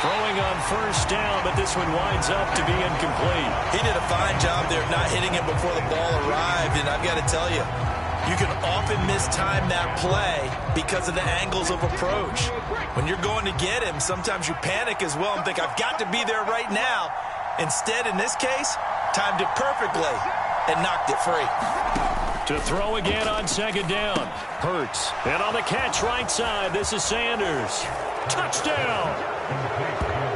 Throwing on first down, but this one winds up to be incomplete. He did a fine job there of not hitting it before the ball arrived, and I've got to tell you, you can often mistime that play because of the angles of approach. When you're going to get him, sometimes you panic as well and think, I've got to be there right now. Instead, in this case, timed it perfectly and knocked it free. To throw again on second down. Hurts. And on the catch right side, this is Sanders. Touchdown!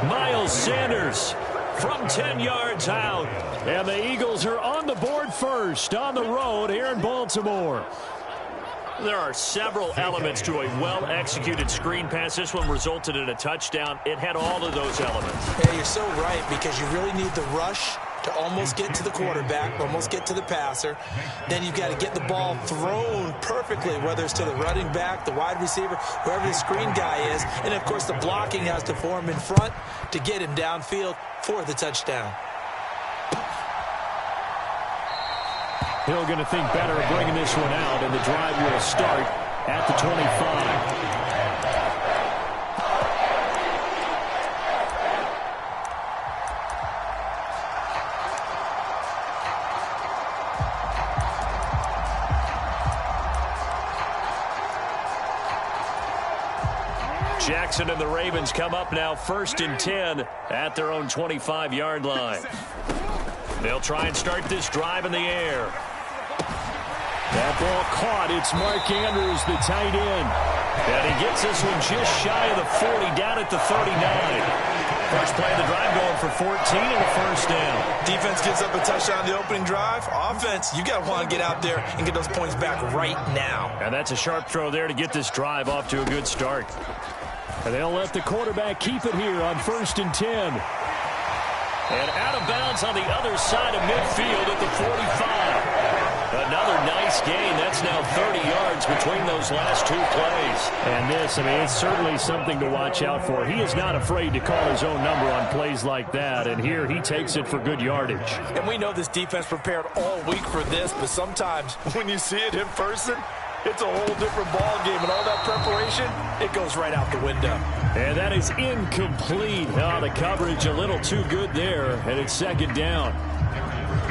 Miles Sanders from 10 yards out. And the Eagles are on the board first on the road here in Baltimore. There are several elements to a well-executed screen pass. This one resulted in a touchdown. It had all of those elements. Yeah, you're so right, because you really need the rush to almost get to the quarterback, almost get to the passer. Then you've got to get the ball thrown perfectly, whether it's to the running back, the wide receiver, wherever the screen guy is. And, of course, the blocking has to form in front to get him downfield for the touchdown. Hill going to think better of bringing this one out, and the drive will start at the 25. Jackson and the Ravens come up now 1st and 10 at their own 25-yard line. They'll try and start this drive in the air. That ball caught. It's Mark Andrews, the tight end. And he gets this one just shy of the 40, down at the 39. First play of the drive going for 14 and a first down. Defense gives up a touchdown on the opening drive. Offense, you got to want to get out there and get those points back right now. And that's a sharp throw there to get this drive off to a good start. And they'll let the quarterback keep it here on 1st and 10. And out of bounds on the other side of midfield at the 45. Another nice gain. That's now 30 yards between those last two plays. And this, I mean, it's certainly something to watch out for. He is not afraid to call his own number on plays like that. And here he takes it for good yardage. And we know this defense prepared all week for this, but sometimes when you see it in person, it's a whole different ball game, and all that preparation, it goes right out the window. And that is incomplete. Oh, the coverage a little too good there, and it's second down.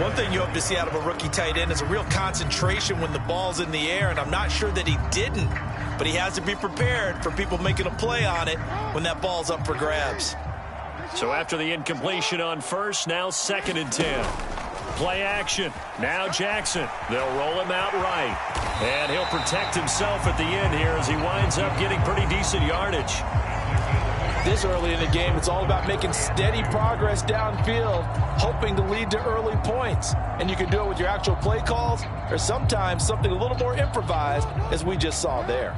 One thing you hope to see out of a rookie tight end is a real concentration when the ball's in the air, and I'm not sure that he didn't, but he has to be prepared for people making a play on it when that ball's up for grabs. So after the incompletion on first, now 2nd and 10. Play action. Now Jackson. They'll roll him out right. And he'll protect himself at the end here as he winds up getting pretty decent yardage. This early in the game, it's all about making steady progress downfield, hoping to lead to early points. And you can do it with your actual play calls, or sometimes something a little more improvised, as we just saw there.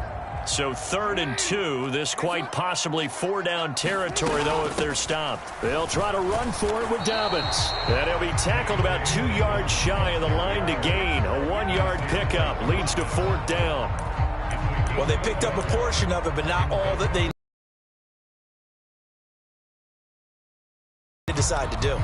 So 3rd and 2, this quite possibly 4-down territory, though, if they're stopped. They'll try to run for it with Dobbins. And he'll be tackled about 2 yards shy of the line to gain. A 1-yard pickup leads to 4th down. Well, they picked up a portion of it, but not all that they decide to do.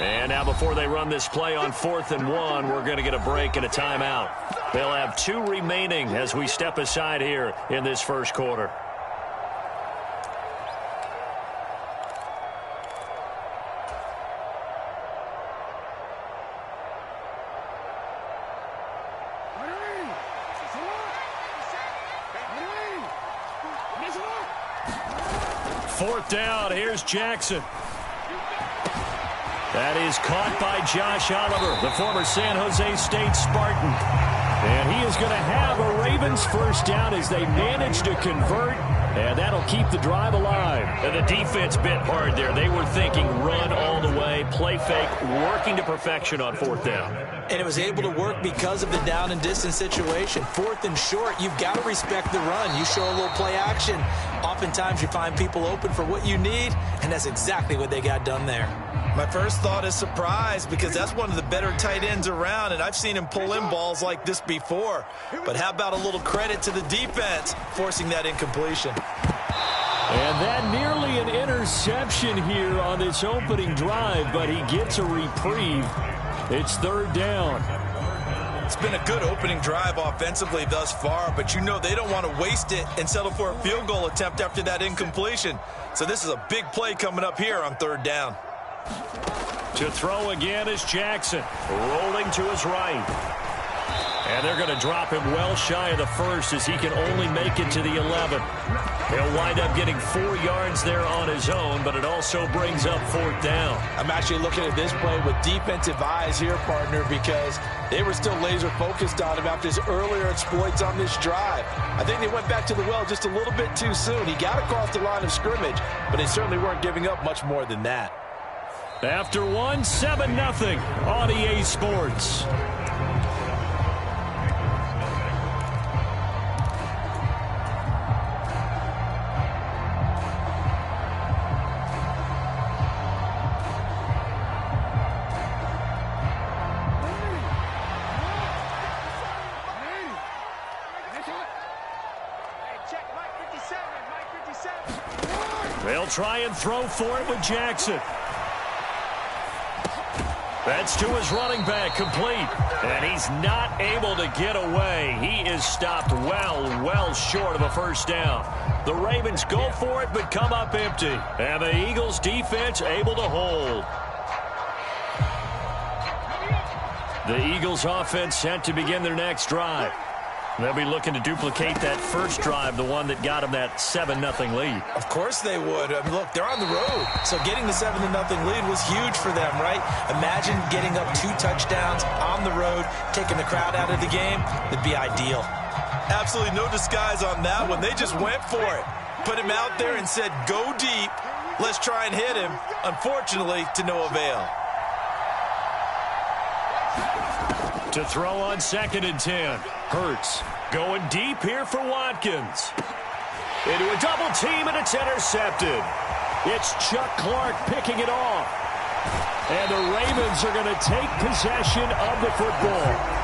And now before they run this play on 4th and 1, we're going to get a break and a timeout. They'll have 2 remaining as we step aside here in this first quarter. Fourth down, here's Jackson. That is caught by Josh Oliver, the former San Jose State Spartan. And he is going to have a Ravens first down as they manage to convert, and that'll keep the drive alive. And the defense bit hard there. They were thinking run all the way, play fake, working to perfection on 4th down. And it was able to work because of the down and distance situation. 4th and short, you've got to respect the run. You show a little play action. Oftentimes you find people open for what you need, and that's exactly what they got done there. My first thought is surprise, because that's one of the better tight ends around, and I've seen him pull in balls like this before. But how about a little credit to the defense forcing that incompletion? And that nearly an interception here on this opening drive, but he gets a reprieve It's third down. It's been a good opening drive offensively thus far, but you know they don't want to waste it and settle for a field goal attempt after that incompletion. So this is a big play coming up here on third down. To throw again is Jackson, rolling to his right. And they're going to drop him well shy of the first as he can only make it to the 11. He'll wind up getting 4 yards there on his own, but it also brings up fourth down. I'm actually looking at this play with defensive eyes here, partner, because they were still laser focused on him after his earlier exploits on this drive. I think they went back to the well just a little bit too soon. He got across the line of scrimmage, but they certainly weren't giving up much more than that. After one, 7-0 on EA Sports. They'll try and throw for it with Jackson. That's to his running back, complete. And he's not able to get away. He is stopped well short of a first down. The Ravens go for it, but come up empty. And the Eagles defense able to hold. The Eagles offense set to begin their next drive. They'll be looking to duplicate that first drive, the one that got them that 7-0 lead. Of course they would. I mean, look, they're on the road. So getting the 7-0 lead was huge for them, right? Imagine getting up 2 touchdowns on the road, taking the crowd out of the game. It'd be ideal. Absolutely no disguise on that one. They just went for it. Put him out there and said, go deep. Let's try and hit him. Unfortunately, to no avail. To throw on 2nd and 10. Hurts going deep here for Watkins. Into a double team, and it's intercepted. It's Chuck Clark picking it off. And the Ravens are going to take possession of the football.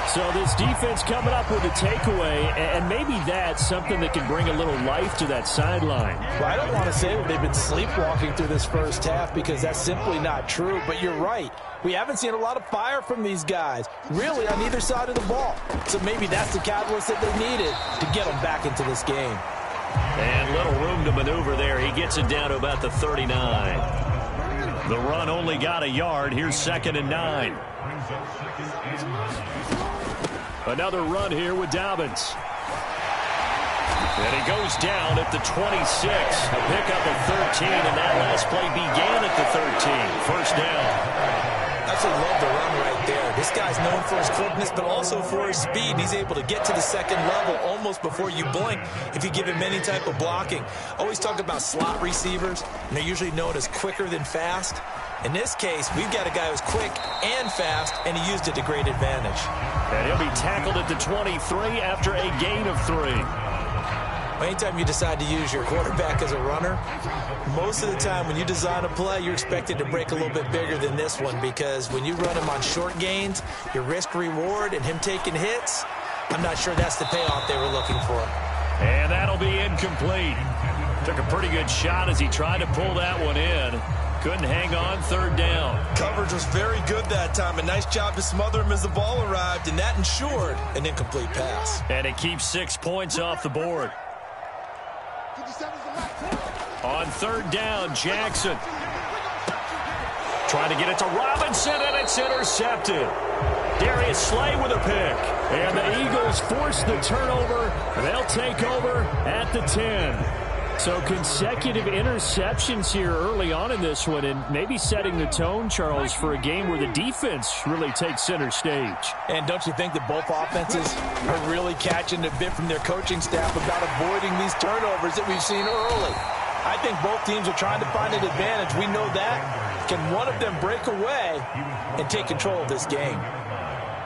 So this defense coming up with a takeaway, and maybe that's something that can bring a little life to that sideline. Well, I don't want to say that they've been sleepwalking through this first half because that's simply not true, but you're right. We haven't seen a lot of fire from these guys, really, on either side of the ball. So maybe that's the catalyst that they needed to get them back into this game. And little room to maneuver there. He gets it down to about the 39. The run only got a yard. Here's 2nd and 9. Another run here with Dobbins. And he goes down at the 26. A pickup of 13, and that last play began at the 13. First down. Absolutely love the run right there. This guy's known for his quickness, but also for his speed. He's able to get to the second level almost before you blink if you give him any type of blocking. Always talk about slot receivers, and they're usually known as quicker than fast. In this case, we've got a guy who's quick and fast, and he used it to great advantage. And he'll be tackled at the 23 after a gain of 3. Anytime you decide to use your quarterback as a runner, most of the time when you design a play, you're expected to break a little bit bigger than this one, because when you run him on short gains, your risk-reward and him taking hits, I'm not sure that's the payoff they were looking for. And that'll be incomplete. Took a pretty good shot as he tried to pull that one in. Couldn't hang on, third down. Coverage was very good that time. A nice job to smother him as the ball arrived, and that ensured an incomplete pass. And it keeps 6 points off the board. On third down, Jackson. Trying to get it to Robinson, and it's intercepted. Darius Slay with a pick. And the Eagles force the turnover. They'll take over at the 10. So consecutive interceptions here early on in this one, and maybe setting the tone, Charles, for a game where the defense really takes center stage. And don't you think that both offenses are really catching a bit from their coaching staff about avoiding these turnovers that we've seen early? I think both teams are trying to find an advantage. We know that. Can one of them break away and take control of this game?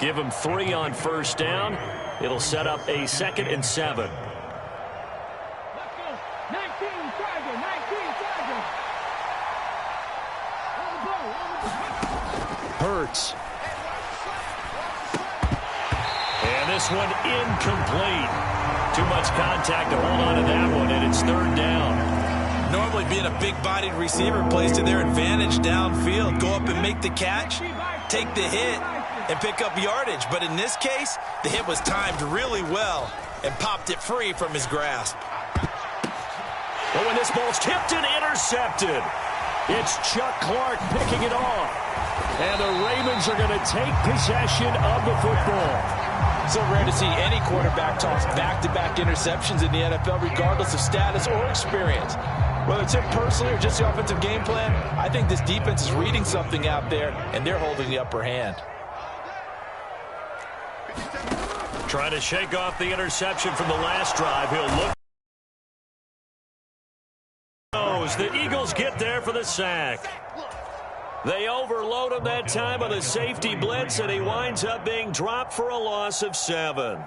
Give them 3 on first down. It'll set up a 2nd and 7. Hurts. And this one incomplete. Too much contact to hold on to that one, and it's third down. Normally being a big-bodied receiver plays to their advantage downfield. Go up and make the catch, take the hit, and pick up yardage. But in this case, the hit was timed really well and popped it free from his grasp. But when this ball's tipped and intercepted, it's Chuck Clark picking it off. And the Ravens are going to take possession of the football. So rare to see any quarterback toss back-to-back interceptions in the NFL, regardless of status or experience. Whether it's him personally or just the offensive game plan, I think this defense is reading something out there, and they're holding the upper hand. Trying to shake off the interception from the last drive. He'll look. The Eagles get there for the sack. They overload him that time on a safety blitz, and he winds up being dropped for a loss of 7.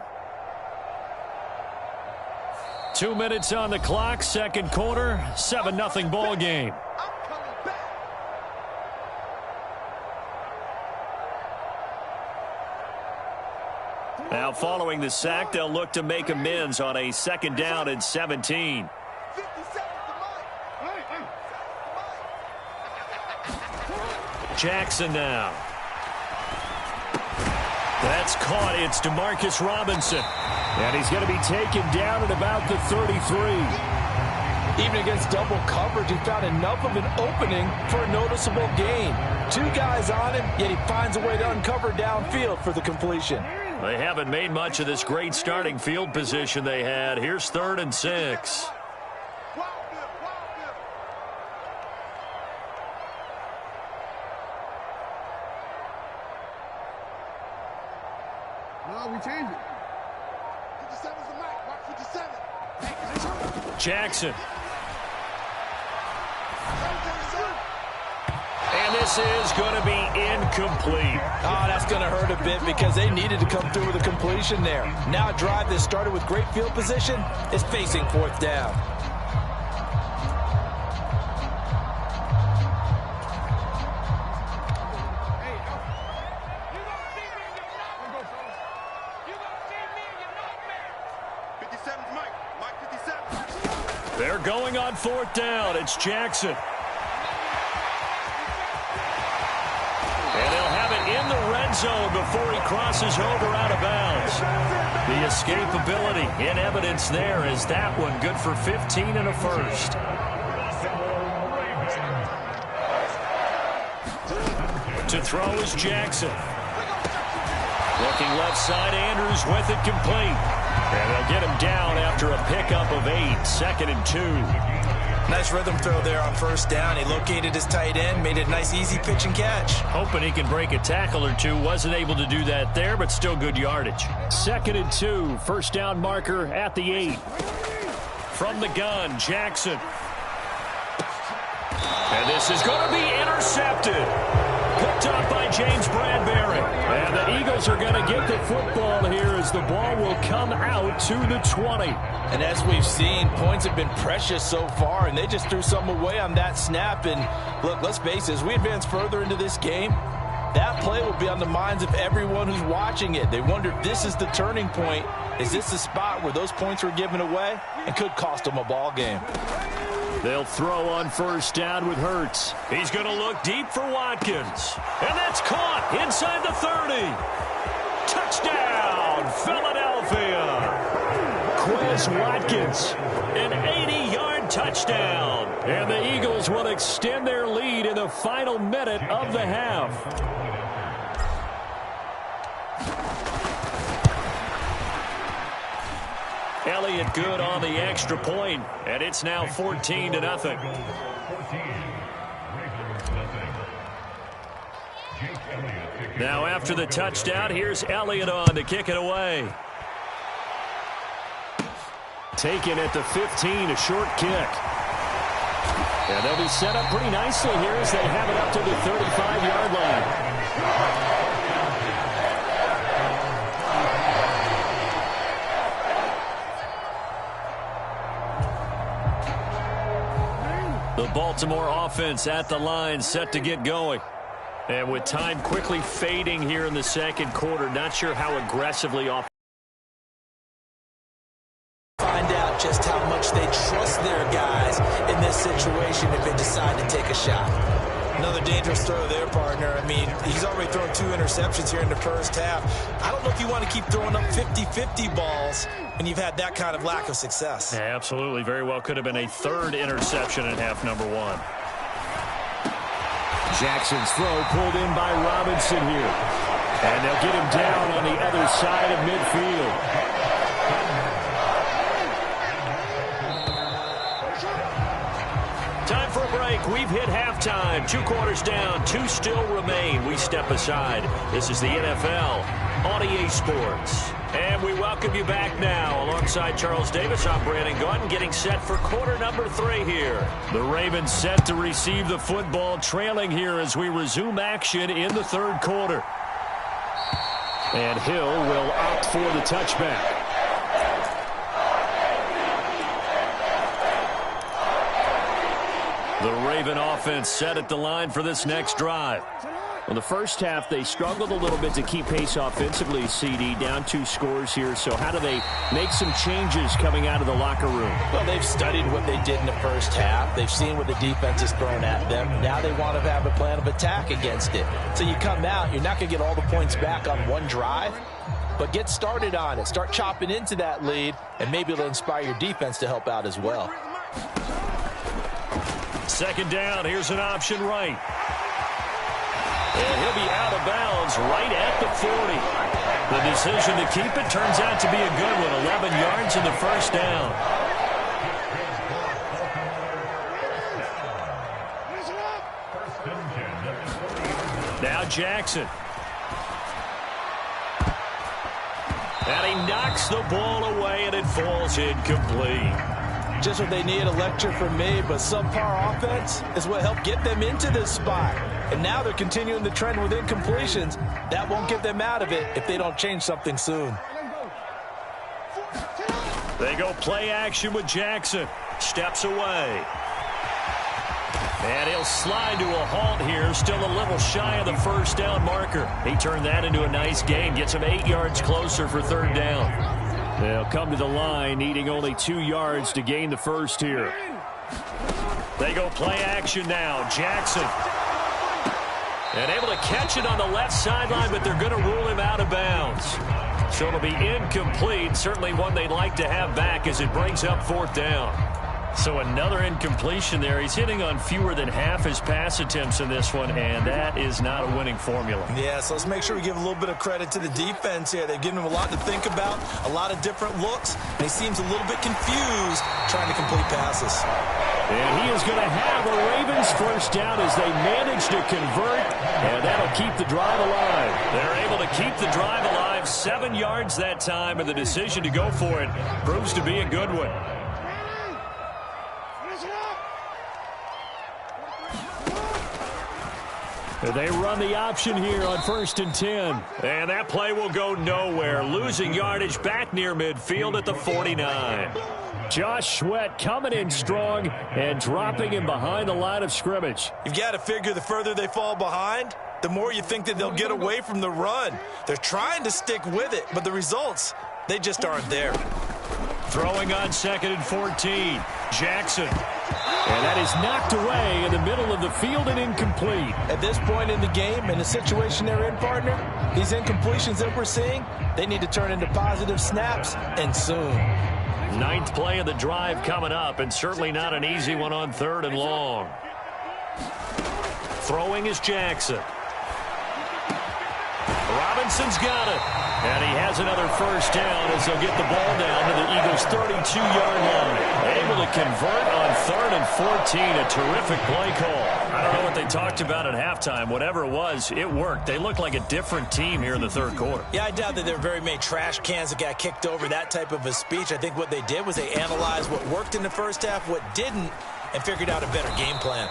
2 minutes on the clock, second quarter, 7-0 ball game. Now following the sack, they'll look to make amends on a 2nd down and 17. Jackson now. That's caught. It's DeMarcus Robinson. And he's going to be taken down at about the 33. Even against double coverage, he found enough of an opening for a noticeable gain. 2 guys on him, yet he finds a way to uncover downfield for the completion. They haven't made much of this great starting field position they had. Here's 3rd and 6. No, we changed it. 57's the mic. Mark 57. Jackson. And this is going to be incomplete. Oh, that's going to hurt a bit because they needed to come through with a completion there. Now a drive that started with great field position is facing 4th down. They're going on 4th down. It's Jackson. And they'll have it in the red zone before he crosses over out of bounds. The escapability in evidence there is that one good for 15 and a first. To throw is Jackson. Looking left side, Andrews with it complete. And they'll get him down after a pickup of 8, 2nd and 2. Nice rhythm throw there on 1st down. He located his tight end, made it a nice easy pitch and catch. Hoping he can break a tackle or two. Wasn't able to do that there, but still good yardage. 2nd and 2, 1st down marker at the 8. From the gun, Jackson. And this is going to be intercepted. Picked up by James Bradbury. And the Eagles are going to get the football here as the ball will come out to the 20. And as we've seen, points have been precious so far, and they just threw something away on that snap. And look, let's face it, as we advance further into this game, that play will be on the minds of everyone who's watching it. They wonder if this is the turning point. Is this the spot where those points were given away and could cost them a ball game? They'll throw on 1st down with Hurts. He's going to look deep for Watkins. And that's caught inside the 30. Touchdown, Philadelphia. Quez Watkins, an 80-yard touchdown. And the Eagles will extend their lead in the final minute of the half. Elliott good on the extra point, and it's now 14-0. Now after the touchdown, here's Elliott on to kick it away. Taken at the 15, a short kick. And they'll be set up pretty nicely here as they have it up to the 35-yard line. The Baltimore offense at the line, set to get going. And with time quickly fading here in the second quarter, not sure how aggressively off. Find out just how much much they trust their guys in this situation if they decide to take a shot. Another dangerous throw there, partner. I mean, he's already thrown 2 interceptions here in the first half. I don't know if you want to keep throwing up 50-50 balls when you've had that kind of lack of success. Yeah, absolutely. Very well could have been a 3rd interception in half number 1. Jackson's throw pulled in by Robinson here. And they'll get him down on the other side of midfield. Time for a break. We've hit halftime. 2 quarters down. 2 still remain. We step aside. This is the NFL on EA Sports. And we welcome you back now. Alongside Charles Davis, I'm Brandon Gunn, getting set for quarter number 3 here. The Ravens set to receive the football, trailing here as we resume action in the 3rd quarter. And Hill will opt for the touchback. The Raven offense set at the line for this next drive. Well, the first half, they struggled a little bit to keep pace offensively, CD, down 2 scores here. So how do they make some changes coming out of the locker room? Well, they've studied what they did in the first half. They've seen what the defense has thrown at them. Now they want to have a plan of attack against it. So you come out, you're not going to get all the points back on one drive, but get started on it. Start chopping into that lead, and maybe it'll inspire your defense to help out as well. 2nd down, here's an option right. And he'll be out of bounds right at the 40. The decision to keep it turns out to be a good one. 11 yards in the first down. Now Jackson. And he knocks the ball away, and it falls incomplete. Just what they need, a lecture from me, but subpar offense is what helped get them into this spot. And now they're continuing the trend with incompletions. That won't get them out of it if they don't change something soon. They go play action with Jackson. Steps away. And he'll slide to a halt here. Still a little shy of the first down marker. He turned that into a nice gain. Gets him 8 yards closer for 3rd down. They'll come to the line, needing only 2 yards to gain the first here. They go play action now. Jackson. And able to catch it on the left sideline, but they're going to rule him out of bounds. So it'll be incomplete. Certainly one they'd like to have back as it brings up 4th down. So another incompletion there. He's hitting on fewer than half his pass attempts in this one, and that is not a winning formula. Yeah, so let's make sure we give a little bit of credit to the defense here. They've given him a lot to think about, a lot of different looks, and he seems a little bit confused trying to complete passes. And he is going to have a Ravens first down as they manage to convert, and that'll keep the drive alive. They're able to keep the drive alive, 7 yards that time, and the decision to go for it proves to be a good one. They run the option here on 1st and 10. And that play will go nowhere. Losing yardage back near midfield at the 49. Josh Sweat coming in strong and dropping him behind the line of scrimmage. You've got to figure the further they fall behind, the more you think that they'll get away from the run. They're trying to stick with it, but the results, they just aren't there. Throwing on 2nd and 14. Jackson. And that is knocked away in the middle of the field and incomplete. At this point in the game, in the situation they're in, partner, these incompletions that we're seeing, they need to turn into positive snaps, and soon. 9th play of the drive coming up, and certainly not an easy one on 3rd and long. Throwing is Jackson. Robinson's got it. And he has another first down as they'll get the ball down to the Eagles' 32-yard line. Able to convert on 3rd and 14. A terrific play call. I don't know what they talked about at halftime. Whatever it was, it worked. They looked like a different team here in the 3rd quarter. Yeah, I doubt that there were very many trash cans that got kicked over, that type of a speech. I think what they did was they analyzed what worked in the first half, what didn't, and figured out a better game plan.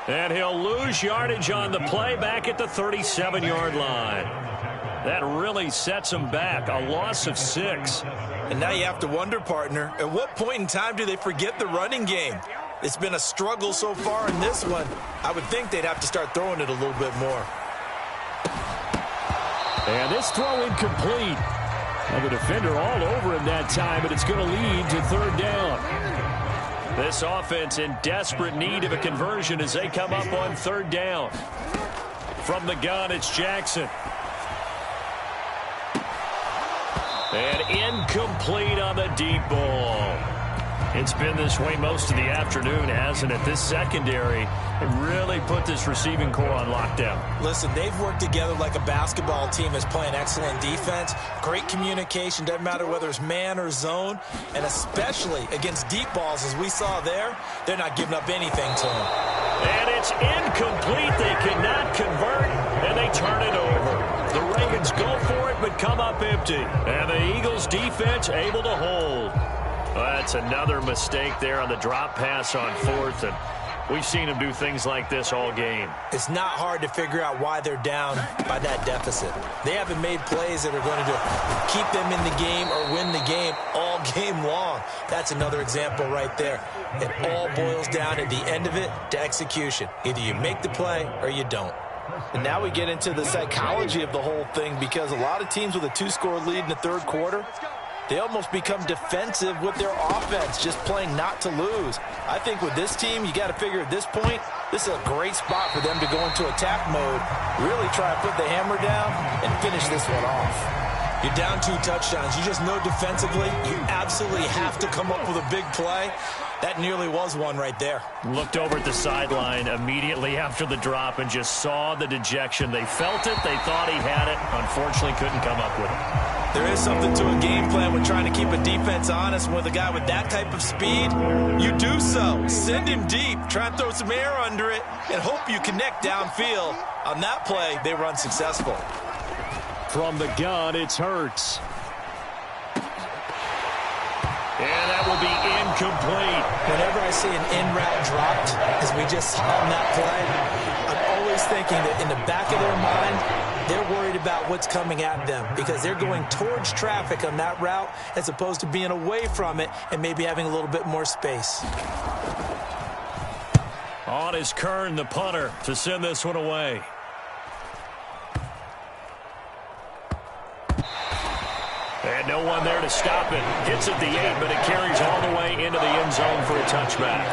And he'll lose yardage on the play back at the 37-yard line. That really sets him back. A loss of 6. And now you have to wonder, partner, at what point in time do they forget the running game? It's been a struggle so far in this one. I would think they'd have to start throwing it a little bit more. And this throw incomplete. And the defender all over him that time, but it's going to lead to 3rd down. This offense in desperate need of a conversion as they come up on 3rd down. From the gun, it's Jackson. And incomplete on the deep ball. It's been this way most of the afternoon, hasn't it? This secondary really put this receiving core on lockdown. Listen, they've worked together like a basketball team that's playing excellent defense. Great communication, doesn't matter whether it's man or zone. And especially against deep balls, as we saw there, they're not giving up anything to them. And it's incomplete. They cannot convert, and they turn it over. The Ravens go for it, but come up empty. And the Eagles' defense able to hold. That's another mistake there on the drop pass on 4th, and we've seen them do things like this all game. It's not hard to figure out why they're down by that deficit. They haven't made plays that are going to keep them in the game or win the game all game long. That's another example right there. It all boils down at the end of it to execution. Either you make the play or you don't. And now we get into the psychology of the whole thing, because a lot of teams with a 2-score lead in the 3rd quarter, they almost become defensive with their offense, just playing not to lose. I think with this team, you got to figure at this point, this is a great spot for them to go into attack mode, really try to put the hammer down and finish this one off. You're down 2 touchdowns. You just know defensively you absolutely have to come up with a big play. That nearly was one right there. Looked over at the sideline immediately after the drop and just saw the dejection. They felt it. They thought he had it. Unfortunately, couldn't come up with it. There is something to a game plan when trying to keep a defense honest. With a guy with that type of speed, you do so. Send him deep. Try and throw some air under it and hope you connect downfield. On that play, they were unsuccessful. From the gun, it's Hurts. And that will be incomplete. Whenever I see an in-route dropped, as we just saw on that play, I'm always thinking that in the back of their mind, they're worried about what's coming at them because they're going towards traffic on that route as opposed to being away from it and maybe having a little bit more space. On is Kern, the punter, to send this one away. And no one there to stop it. Hits at the 8, but it carries all the way into the end zone for a touchback.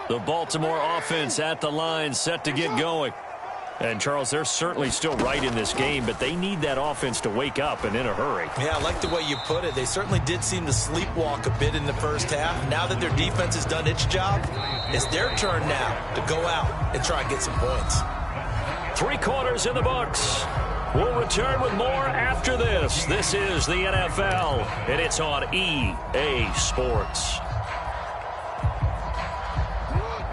The Baltimore offense at the line, set to get going. And, Charles, they're certainly still right in this game, but they need that offense to wake up and in a hurry. Yeah, I like the way you put it. They certainly did seem to sleepwalk a bit in the first half. Now that their defense has done its job, it's their turn now to go out and try and get some points. 3 quarters in the books. We'll return with more after this. This is the NFL, and it's on EA Sports.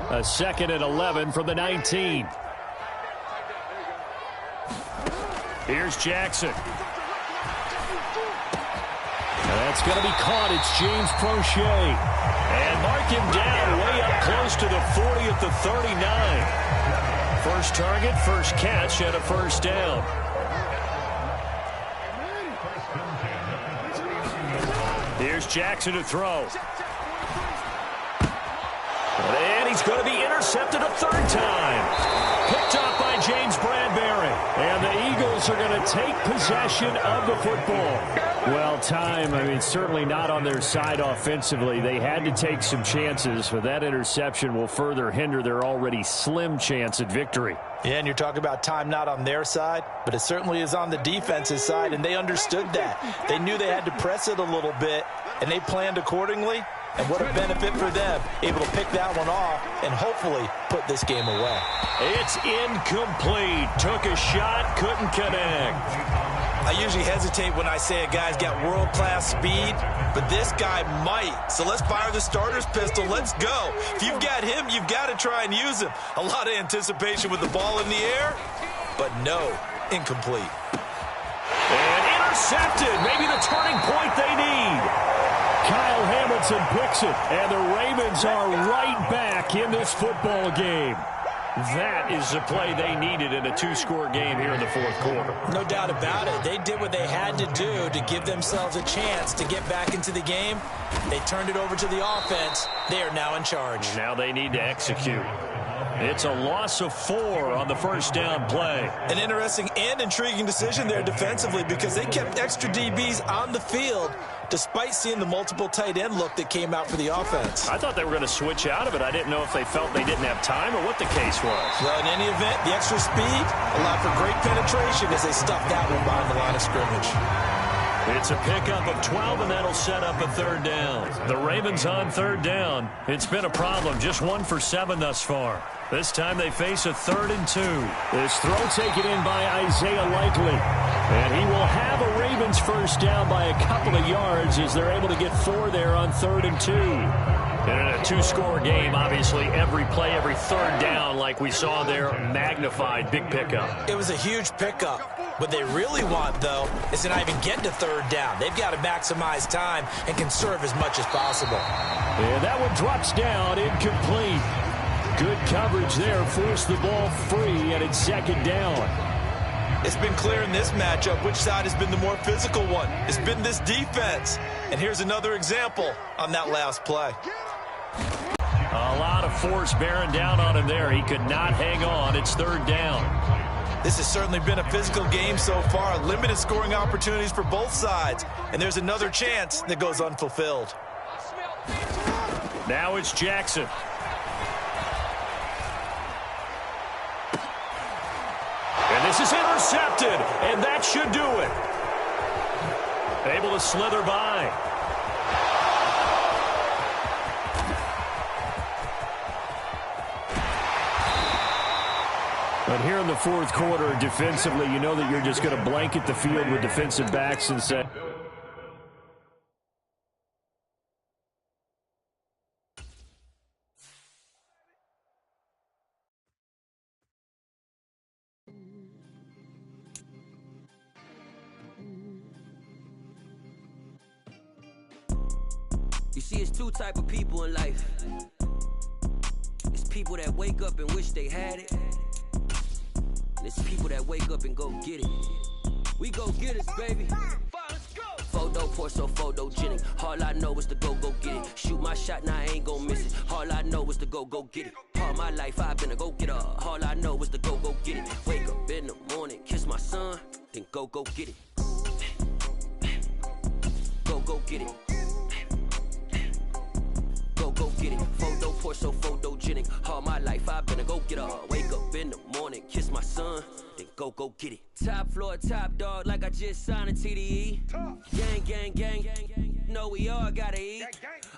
A 2nd and 11 from the 19. Here's Jackson. That's going to be caught. It's James Prochet. And mark him down way up close to the 40 at the 39. First target, first catch, and a first down. Here's Jackson to throw. And he's going to be intercepted a 3rd time. Picked up by James Bradbury. And the Eagles are going to take possession of the football. Well, certainly not on their side offensively. They had to take some chances, but that interception will further hinder their already slim chance at victory. Yeah, and you're talking about time not on their side, but it certainly is on the defense's side, and they understood that. They knew they had to press it a little bit, and they planned accordingly. And what a benefit for them, able to pick that one off and hopefully put this game away. It's incomplete. Took a shot, couldn't connect. I usually hesitate when I say a guy's got world-class speed, but this guy might. So let's fire the starter's pistol. Let's go. If you've got him, you've got to try and use him. A lot of anticipation with the ball in the air, but no, incomplete. And intercepted. Maybe the turning point they need. Kyle Hamilton picks it, and the Ravens are right back in this football game. That is the play they needed in a 2-score game here in the 4th quarter. No doubt about it. They did what they had to do to give themselves a chance to get back into the game. They turned it over to the offense. They are now in charge. Now they need to execute. It's a loss of 4 on the first down play. An interesting and intriguing decision there defensively because they kept extra DBs on the field despite seeing the multiple tight end look that came out for the offense. I thought they were going to switch out of it. I didn't know if they felt they didn't have time or what the case was. Well, in any event, the extra speed allowed for great penetration as they stuffed that one behind the line of scrimmage. It's a pickup of 12, and that'll set up a third down. The Ravens on third down. It's been a problem. Just 1 for 7 thus far. This time they face a 3rd and 2. This throw taken in by Isaiah Likely. And he will have a Ravens first down by a couple of yards as they're able to get 4 there on 3rd and 2. And in a 2-score game, obviously, every play, every third down, like we saw there, magnified. Big pickup. It was a huge pickup. What they really want, though, is to not even get to 3rd down. They've got to maximize time and conserve as much as possible. And that one drops down, incomplete. Good coverage there, forced the ball free, and it's 2nd down. It's been clear in this matchup which side has been the more physical one. It's been this defense. And here's another example on that last play. A lot of force bearing down on him there. He could not hang on. It's 3rd down. This has certainly been a physical game so far. Limited scoring opportunities for both sides. And there's another chance that goes unfulfilled. Now it's Jackson. And this is intercepted, and that should do it. Able to slither by. But here in the 4th quarter, defensively, you know that you're just going to blanket the field with defensive backs and say, you see, it's 2 type of people in life. It's people that wake up and wish they had it. And it's people that wake up and go get it. We go get it, baby. Photo poor, so photogenic. All I know is to go get it. Shoot my shot, now I ain't gon' miss it. All I know is to go get it. All my life I've been a go-getter. All I know is to go get it. Wake up in the morning, kiss my son, then go get it. Go get it. Go get it. Photo poor, so photogenic. All my life I've been a go-getter. Wake up in the morning, kiss my son, then go get it. Top floor, top dog, like I just signed a TDE. Gang. Know we all gotta eat.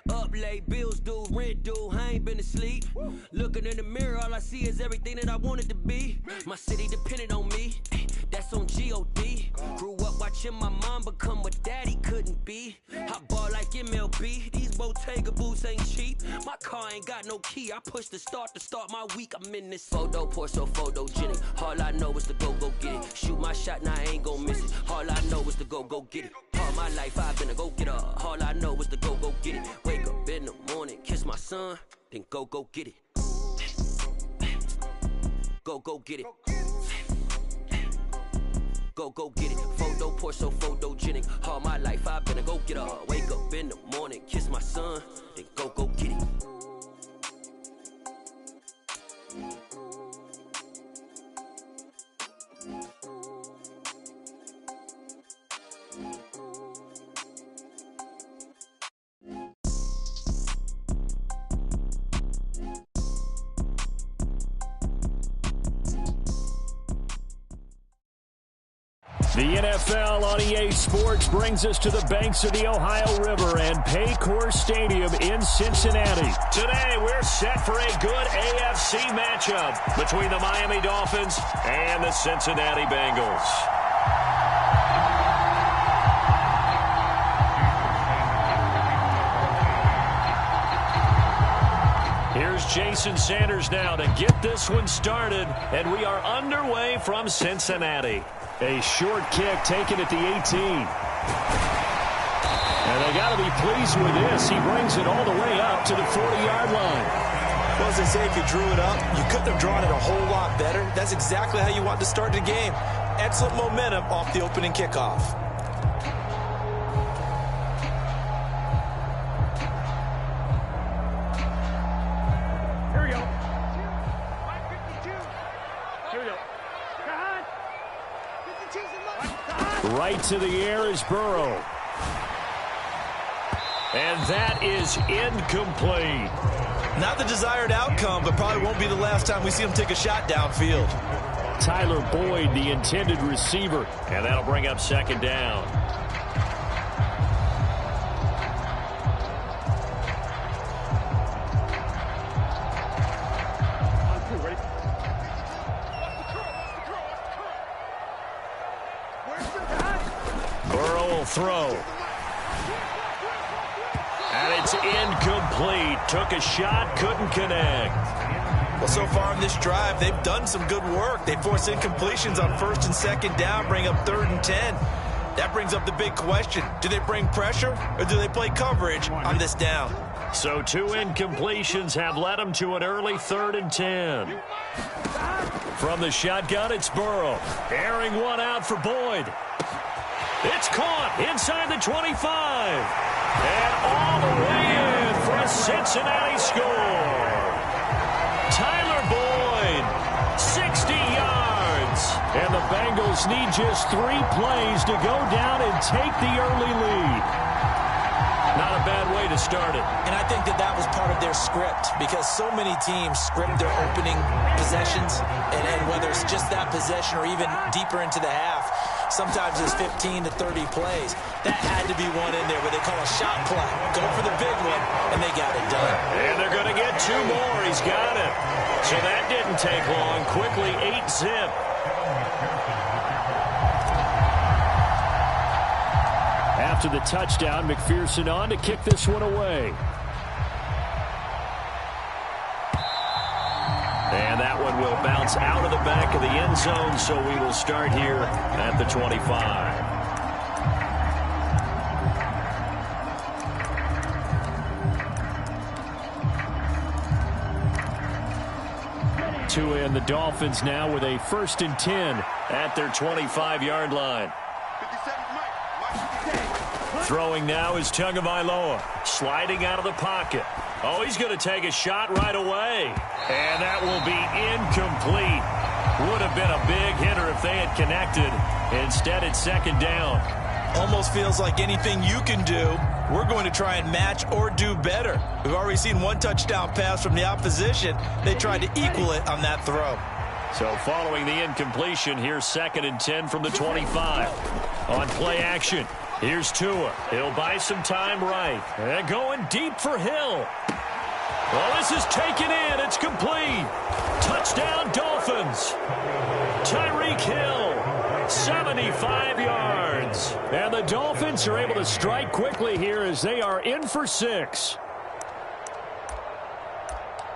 Up late, bills due, rent due, I ain't been asleep. Looking in the mirror, all I see is everything that I wanted to be. My city depended on me, that's on G.O.D. Grew up watching my mom become what daddy couldn't be. I ball like MLB, these Bottega boots ain't cheap. My car ain't got no key, I push the start to start my week. I'm in this photo poor, so photogenic. All I know is to go get it. Shoot my shot, now I ain't gon' miss it. All I know is to go get it. All my life I've been a go-getter. All I know is to go get it. Wake up in the morning, kiss my son, then go get it. Go get it. Go get it. Photo poor, so photogenic. All my life I've been a go-getter. Wake up in the morning, kiss my son, then go get it. The NFL on EA Sports brings us to the banks of the Ohio River and Paycor Stadium in Cincinnati. Today, we're set for a good AFC matchup between the Miami Dolphins and the Cincinnati Bengals. Here's Jason Sanders now to get this one started, and we are underway from Cincinnati. A short kick taken at the 18. And they got to be pleased with this. He brings it all the way up to the 40-yard line. Well, as they say, if you drew it up, you couldn't have drawn it a whole lot better. That's exactly how you want to start the game. Excellent momentum off the opening kickoff. Right to the air is Burrow. And that is incomplete. Not the desired outcome, but probably won't be the last time we see him take a shot downfield. Tyler Boyd, the intended receiver, and that'll bring up second down. Burrow will throw. And it's incomplete. Took a shot, couldn't connect. Well, so far in this drive, they've done some good work. They force incompletions on 1st and 2nd down, bring up 3rd and 10. That brings up the big question. Do they bring pressure or do they play coverage on this down? So 2 incompletions have led them to an early 3rd and 10. From the shotgun, it's Burrow. Airing one out for Boyd. It's caught inside the 25. And all the way in for a Cincinnati score. Tyler Boyd, 60 yards. And the Bengals need just 3 plays to go down and take the early lead. Not a bad way to start it. And I think that was part of their script, because so many teams script their opening possessions, and whether it's just that possession or even deeper into the half, sometimes it's 15 to 30 plays. That had to be one in there where they call a shot play. Go for the big one, and they got it done. And they're going to get 2 more. He's got it. So that didn't take long. Quickly 8-zip. After the touchdown, McPherson on to kick this one away. And that one will bounce out of the back of the end zone, so we will start here at the 25. Two in, the Dolphins now with a 1st and 10 at their 25-yard line. Throwing now is Tagovailoa, sliding out of the pocket. Oh, he's going to take a shot right away. And that will be incomplete. Would have been a big hitter if they had connected. Instead, it's 2nd down. Almost feels like anything you can do, we're going to try and match or do better. We've already seen 1 touchdown pass from the opposition. They tried to equal it on that throw. So following the incompletion, here's 2nd and 10 from the 25. On play action, here's Tua. He'll buy some time right. And going deep for Hill. Well, this is taken in. It's complete. Touchdown, Dolphins. Tyreek Hill, 75 yards. And the Dolphins are able to strike quickly here as they are in for 6.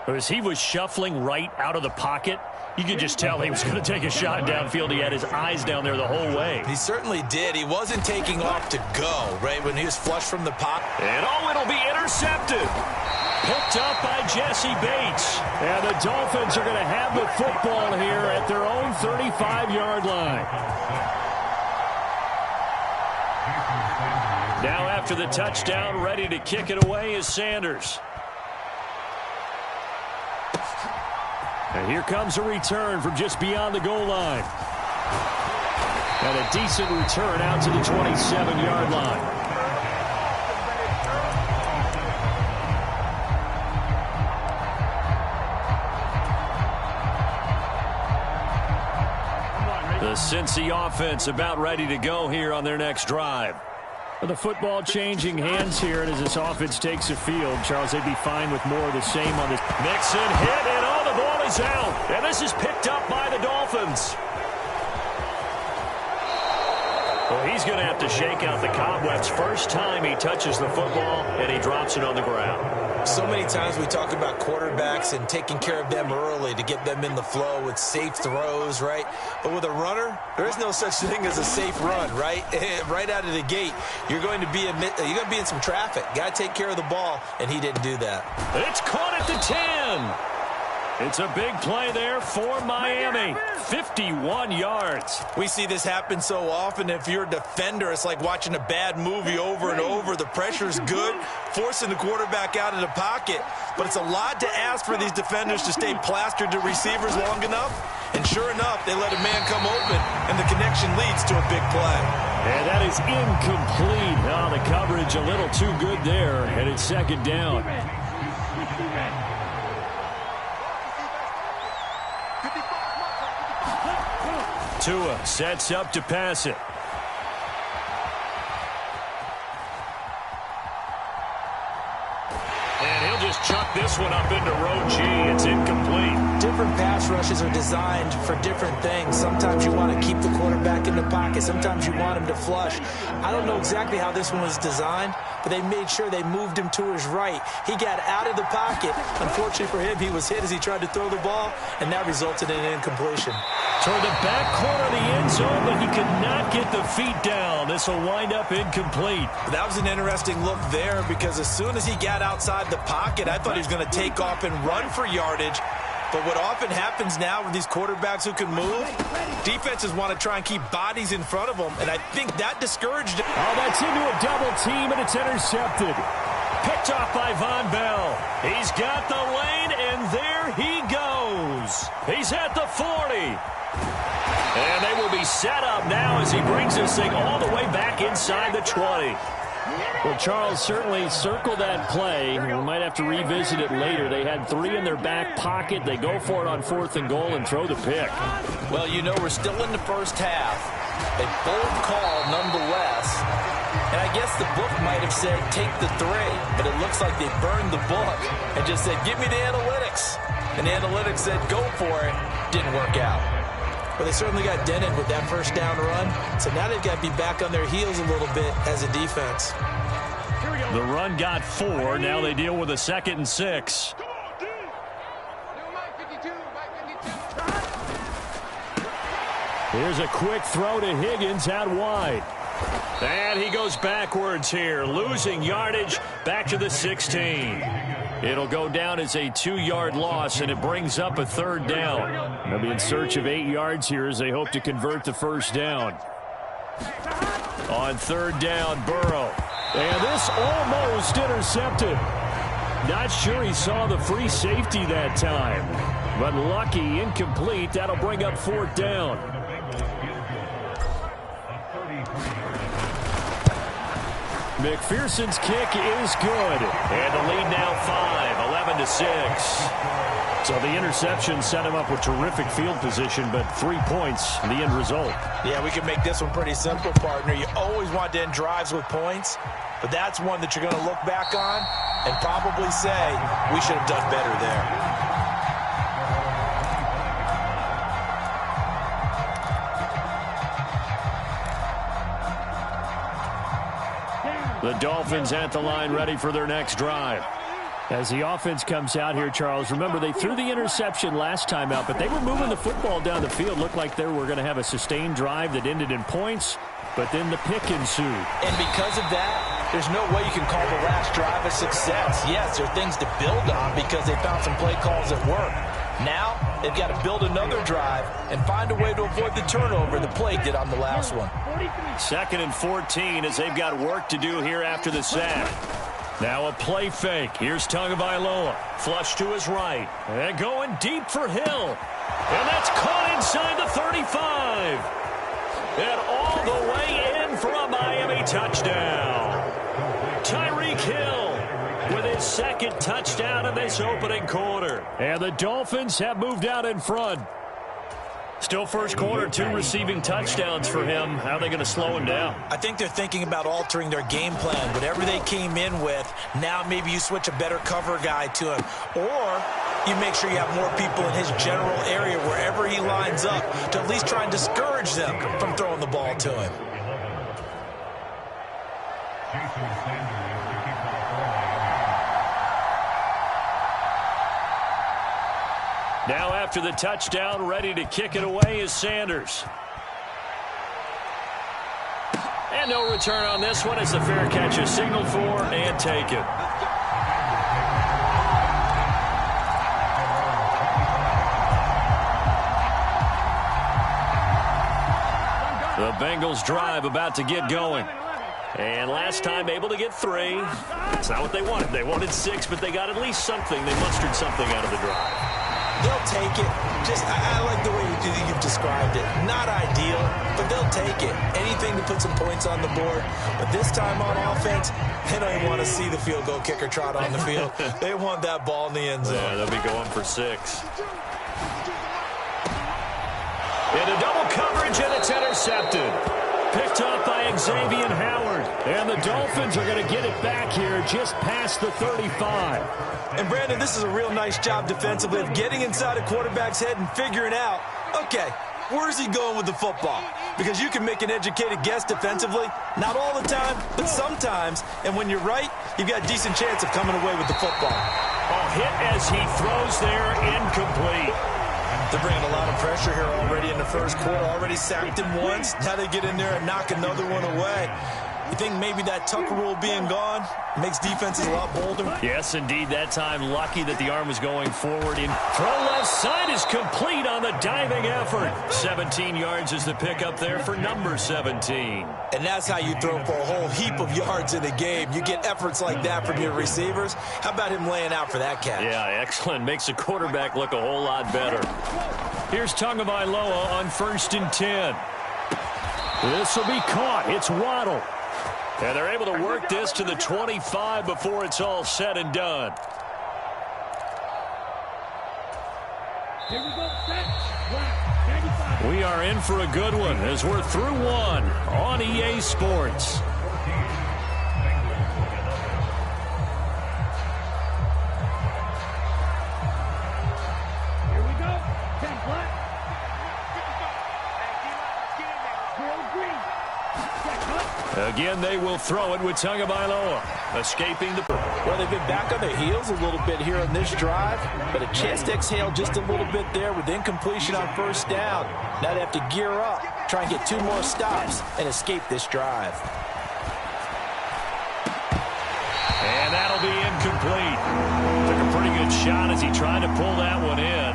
As he was shuffling right out of the pocket, you could just tell he was going to take a shot downfield. He had his eyes down there the whole way. He certainly did. He wasn't taking off to go, right, when he was flush from the pocket. And it'll be intercepted. Picked up by Jesse Bates. And the Dolphins are going to have the football here at their own 35-yard line. Now after the touchdown, ready to kick it away is Sanders. And here comes a return from just beyond the goal line. And a decent return out to the 27-yard line. The Cincy offense about ready to go here on their next drive. The football changing hands here, and as this offense takes the field, Charles, they'd be fine with more of the same on this. Mixon hit, and oh, the ball is out. And this is picked up by the Dolphins. Well, he's going to have to shake out the cobwebs. First time he touches the football, and he drops it on the ground. So many times we talk about quarterbacks and taking care of them early to get them in the flow with safe throws, right? But with a runner, there is no such thing as a safe run, right? Right out of the gate, you're going to be in some traffic. Got to take care of the ball, and he didn't do that. It's caught at the 10. It's a big play there for Miami. 51 yards. We see this happen so often. If you're a defender, it's like watching a bad movie over and over. The pressure's good, forcing the quarterback out of the pocket. But it's a lot to ask for these defenders to stay plastered to receivers long enough. And sure enough, they let a man come open, and the connection leads to a big play. And that is incomplete. Oh, the coverage a little too good there, and it's second down. Tua sets up to pass it. And he'll just chuck this one up into row G. It's incomplete. Different pass rushes are designed for different things. Sometimes you want to keep the quarterback in the pocket. Sometimes you want him to flush. I don't know exactly how this one was designed, but they made sure they moved him to his right. He got out of the pocket. Unfortunately for him, he was hit as he tried to throw the ball, and that resulted in an incompletion. Toward the back corner of the end zone, but he could not get the feet down. This will wind up incomplete. That was an interesting look there because as soon as he got outside the pocket, I thought he was going to take off and run for yardage. But what often happens now with these quarterbacks who can move, defenses want to try and keep bodies in front of them, and I think that discouraged him. Oh, that's into a double team, and it's intercepted. Picked off by Von Bell. He's got the lane, and there he goes. He's at the 40. And they will be set up now as he brings this thing all the way back inside the 20. Well, Charles, certainly circle that play. We might have to revisit it later. They had 3 in their back pocket. They go for it on 4th and goal and throw the pick. Well, you know, we're still in the first half. A bold call nonetheless. And I guess the book might have said take the 3, but it looks like they burned the book and just said, give me the analytics. And the analytics said, go for it. Didn't work out. Well, they certainly got dented with that first down run. So now they've got to be back on their heels a little bit as a defense. The run got 4. Now they deal with a 2nd and 6. Here's a quick throw to Higgins out wide. And he goes backwards here, losing yardage back to the 16. It'll go down as a 2-yard loss, and it brings up a 3rd down. They'll be in search of 8 yards here as they hope to convert the first down. On 3rd down, Burrow. And this almost intercepted. Not sure he saw the free safety that time. But lucky, incomplete. That'll bring up 4th down. McPherson's kick is good. And the lead now 5, 11-6. So the interception set him up with terrific field position, but 3 points, the end result. Yeah, we can make this one pretty simple, partner. You always want to end drives with points, but that's one that you're going to look back on and probably say, we should have done better there. The Dolphins at the line ready for their next drive. As the offense comes out here, Charles, remember they threw the interception last time out, but they were moving the football down the field. Looked like they were going to have a sustained drive that ended in points, but then the pick ensued. And because of that, there's no way you can call the last drive a success. Yes, there are things to build on because they found some play calls that work. Now, they've got to build another drive and find a way to avoid the turnover the play did on the last one. 2nd and 14 as they've got work to do here after the sack. Now a play fake. Here's Tagovailoa. Flush to his right. And going deep for Hill. And that's caught inside the 35. And all the way in for a Miami touchdown. Tyreek Hill with his 2nd touchdown in this opening quarter. And the Dolphins have moved out in front. Still first quarter, 2 receiving touchdowns for him. How are they going to slow him down? I think they're thinking about altering their game plan. Whatever they came in with, now maybe you switch a better cover guy to him. Or you make sure you have more people in his general area wherever he lines up to at least try and discourage them from throwing the ball to him. Now after the touchdown, ready to kick it away is Sanders. And no return on this one as the fair catch is signaled for and taken. The Bengals drive about to get going. And last time able to get 3. That's not what they wanted. They wanted 6, but they got at least something. They mustered something out of the drive. They'll take it. I like the way you've described it. Not ideal, but they'll take it. Anything to put some points on the board. But this time on offense, they don't even want to see the field goal kicker trot on the field. They want that ball in the end zone. Yeah, they'll be going for 6. Into double coverage, and it's intercepted. Picked up by Xavier Howard. And the Dolphins are going to get it back here just past the 35. And, Brandon, this is a real nice job defensively of getting inside a quarterback's head and figuring out, okay, where's he going with the football? Because you can make an educated guess defensively. Not all the time, but sometimes. And when you're right, you've got a decent chance of coming away with the football. Hit as he throws there, incomplete. They're bringing a lot of pressure here already in the first quarter. Already sacked him once. Now they get in there and knock another one away. You think maybe that Tucker rule being gone makes defenses a lot bolder? Yes, indeed. That time, lucky that the arm was going forward. In throw left side is complete on the diving effort. 17 yards is the pickup there for number 17. And that's how you throw for a whole heap of yards in a game. You get efforts like that from your receivers. How about him laying out for that catch? Yeah, excellent. Makes the quarterback look a whole lot better. Here's Tagovailoa on 1st and 10. This will be caught. It's Waddle. And they're able to work this to the 25 before it's all said and done. We are in for a good one as we're through one on EA Sports. Again, they will throw it with Tagovailoa, escaping the... Well, they've been back on their heels a little bit here on this drive, but a chance to exhale just a little bit there with incompletion on 1st down. Now they have to gear up, try and get 2 more stops, and escape this drive. And that'll be incomplete. Took a pretty good shot as he tried to pull that one in.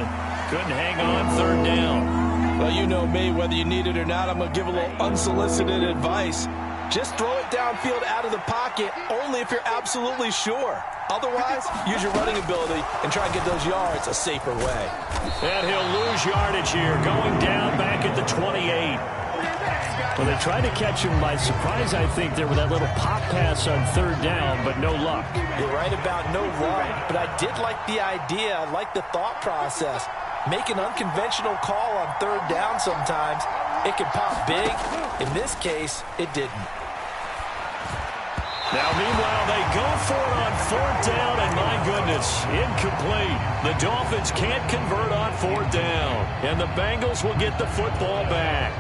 Couldn't hang on 3rd down. Well, you know me, whether you need it or not, I'm going to give a little unsolicited advice. Just throw it downfield out of the pocket only if you're absolutely sure. Otherwise, use your running ability and try and get those yards a safer way. And he'll lose yardage here, going down back at the 28. Well, they tried to catch him by surprise, I think, there with that little pop pass on 3rd down, but no luck. You're right about no luck, but I did like the idea. I like the thought process. Make an unconventional call on 3rd down sometimes. It can pop big. In this case, it didn't. Now, meanwhile, they go for it on 4th down, and my goodness, incomplete. The Dolphins can't convert on 4th down, and the Bengals will get the football back.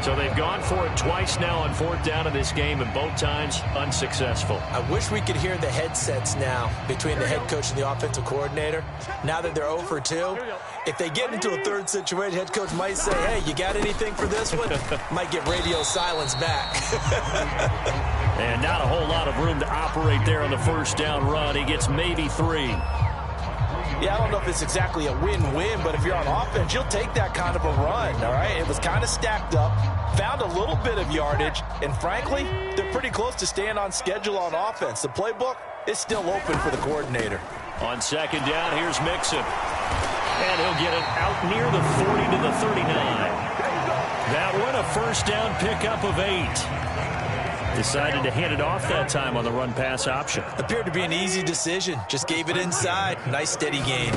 So they've gone for it twice now on 4th down in this game, and both times unsuccessful. I wish we could hear the headsets now between the head coach and the offensive coordinator. Now that they're 0 for 2, if they get into a 3rd situation, head coach might say, hey, you got anything for this one? Might get radio silence back. And not a whole lot of room to operate there on the 1st down run. He gets maybe 3. Yeah, I don't know if it's exactly a win-win, but if you're on offense, you'll take that kind of a run, all right? It was kind of stacked up, found a little bit of yardage, and frankly, they're pretty close to staying on schedule on offense. The playbook is still open for the coordinator. On 2nd down, here's Mixon. And he'll get it out near the 40 to the 39. That one, a 1st down pickup of 8. Decided to hand it off that time on the run-pass option. Appeared to be an easy decision. Just gave it inside. Nice steady gain.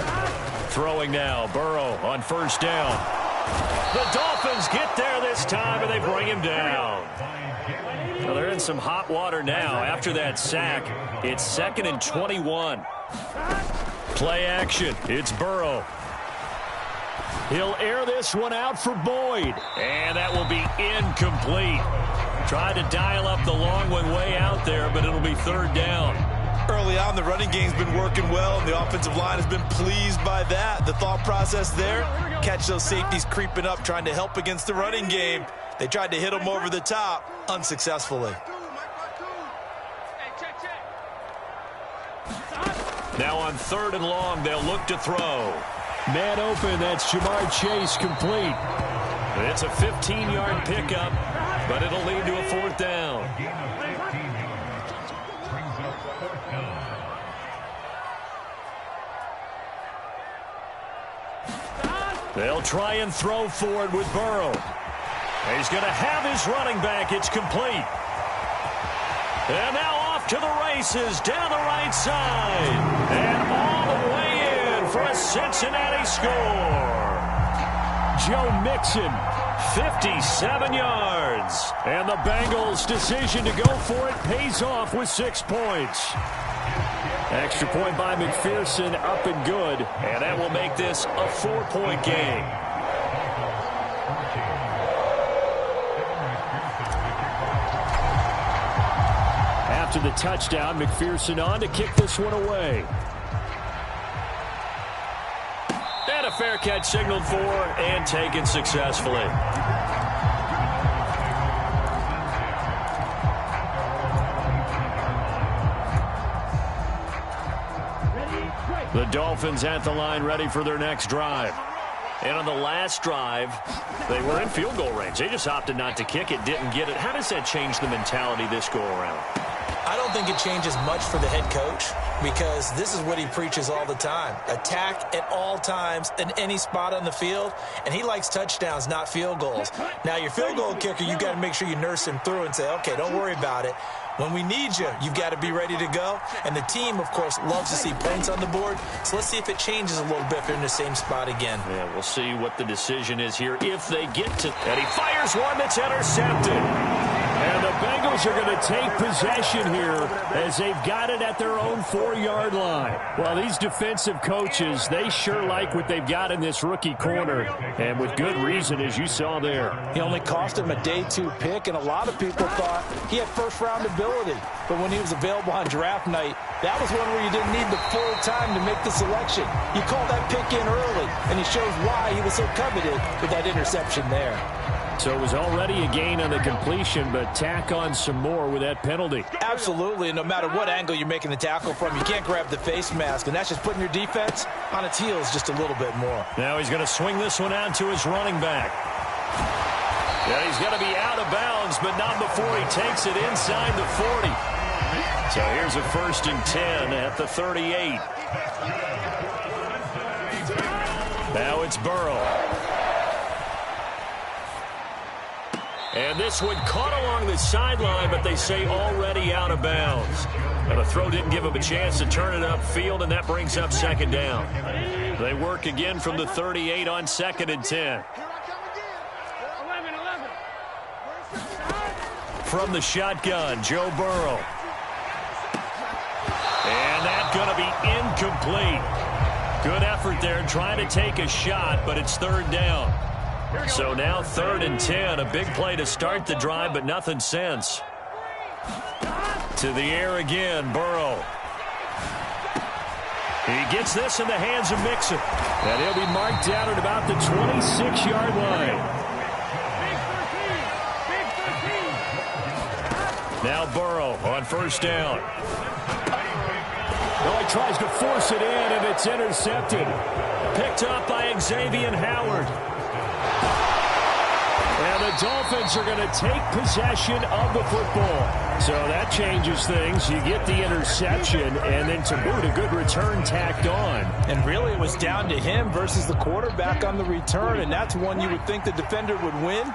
Throwing now. Burrow on 1st down. The Dolphins get there this time, and they bring him down. Well, they're in some hot water now. After that sack, it's 2nd and 21. Play action. It's Burrow. He'll air this one out for Boyd. And that will be incomplete. Tried to dial up the long one way out there, but it'll be 3rd down. Early on, the running game's been working well, and the offensive line has been pleased by that. The thought process there, catch those safeties creeping up, trying to help against the running game. They tried to hit them over the top, unsuccessfully. Now on 3rd and long, they'll look to throw. Man open, that's Jamar Chase, complete. It's a 15-yard pickup, but it'll lead to a 4th down. They'll try and throw for it with Burrow. He's going to have his running back. It's complete. And now off to the races down the right side. And all the way in for a Cincinnati score. Joe Mixon, 57 yards. And the Bengals' decision to go for it pays off with 6 points. Extra point by McPherson, up and good. And that will make this a 4-point game. After the touchdown, McPherson on to kick this one away. And a fair catch signaled for and taken successfully. The Dolphins at the line ready for their next drive. And on the last drive, they were in field goal range. They just opted not to kick it, didn't get it. How does that change the mentality this go around? I don't think it changes much for the head coach because this is what he preaches all the time. Attack at all times in any spot on the field, and he likes touchdowns, not field goals. Now, your field goal kicker, you've got to make sure you nurse him through and say, okay, don't worry about it. When we need you, you've got to be ready to go. And the team, of course, loves to see points on the board. So let's see if it changes a little bit if they're in the same spot again. Yeah, we'll see what the decision is here if they get to. And he fires one that's intercepted. And the Bengals are going to take possession here as they've got it at their own 4-yard line. Well, these defensive coaches, they sure like what they've got in this rookie corner. And with good reason, as you saw there. He only cost him a day 2 pick, and a lot of people thought he had first-round ability. But when he was available on draft night, that was one where you didn't need the full time to make the selection. You call that pick in early, and he shows why he was so coveted with that interception there. So it was already a gain on the completion, but tack on some more with that penalty. Absolutely, and no matter what angle you're making the tackle from, you can't grab the face mask, and that's just putting your defense on its heels just a little bit more. Now he's going to swing this one out to his running back. Yeah, he's going to be out of bounds, but not before he takes it inside the 40. So here's a 1st and 10 at the 38. Now it's Burrow. And this one caught along the sideline, but they say already out of bounds. And the throw didn't give him a chance to turn it upfield, and that brings up 2nd down. They work again from the 38 on 2nd and 10. From the shotgun, Joe Burrow. And that's going to be incomplete. Good effort there trying to take a shot, but it's 3rd down. So now 3rd and 10, a big play to start the drive, but nothing since. To the air again, Burrow. He gets this in the hands of Mixon. And he'll be marked down at about the 26-yard line. Now Burrow on 1st down. Oh, he tries to force it in, and it's intercepted. Picked up by Xavier Howard. And the Dolphins are going to take possession of the football. So that changes things. You get the interception, and then to boot, a good return tacked on. And really, it was down to him versus the quarterback on the return, and that's one you would think the defender would win.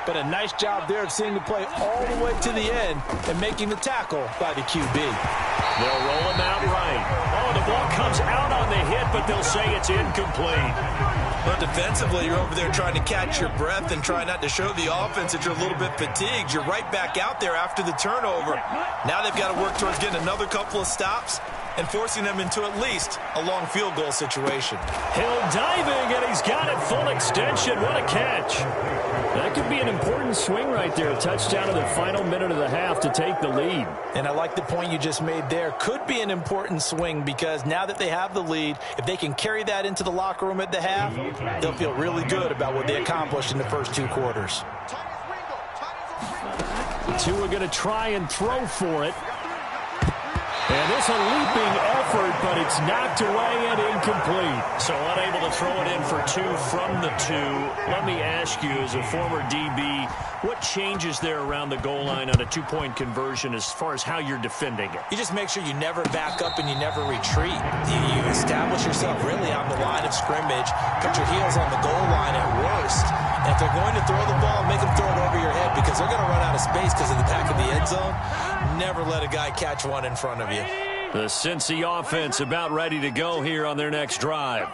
But a nice job there of seeing the play all the way to the end and making the tackle by the QB. They'll roll him out right. Oh, the ball comes out on the hit, but they'll say it's incomplete. But defensively, you're over there trying to catch your breath and try not to show the offense that you're a little bit fatigued. You're right back out there after the turnover. Now they've got to work towards getting another couple of stops and forcing them into at least a long field goal situation. Hill diving, and he's got it full extension. What a catch. That could be an important swing right there. A touchdown in the final minute of the half to take the lead. And I like the point you just made there. Could be an important swing because now that they have the lead, if they can carry that into the locker room at the half, they'll feel really good about what they accomplished in the first 2 quarters. Two are going to try and throw for it. And this a leaping effort, but it's knocked away and incomplete. So unable to throw it in for 2 from the 2. Let me ask you, as a former DB, what changes there around the goal line on a 2-point conversion as far as how you're defending it? You just make sure you never back up and you never retreat. You establish yourself really on the line of scrimmage, put your heels on the goal line at worst. And if they're going to throw the ball, make them throw it over your head because they're going to run out of space because of the back of the end zone. Never let a guy catch one in front of you. The Cincy offense about ready to go here on their next drive.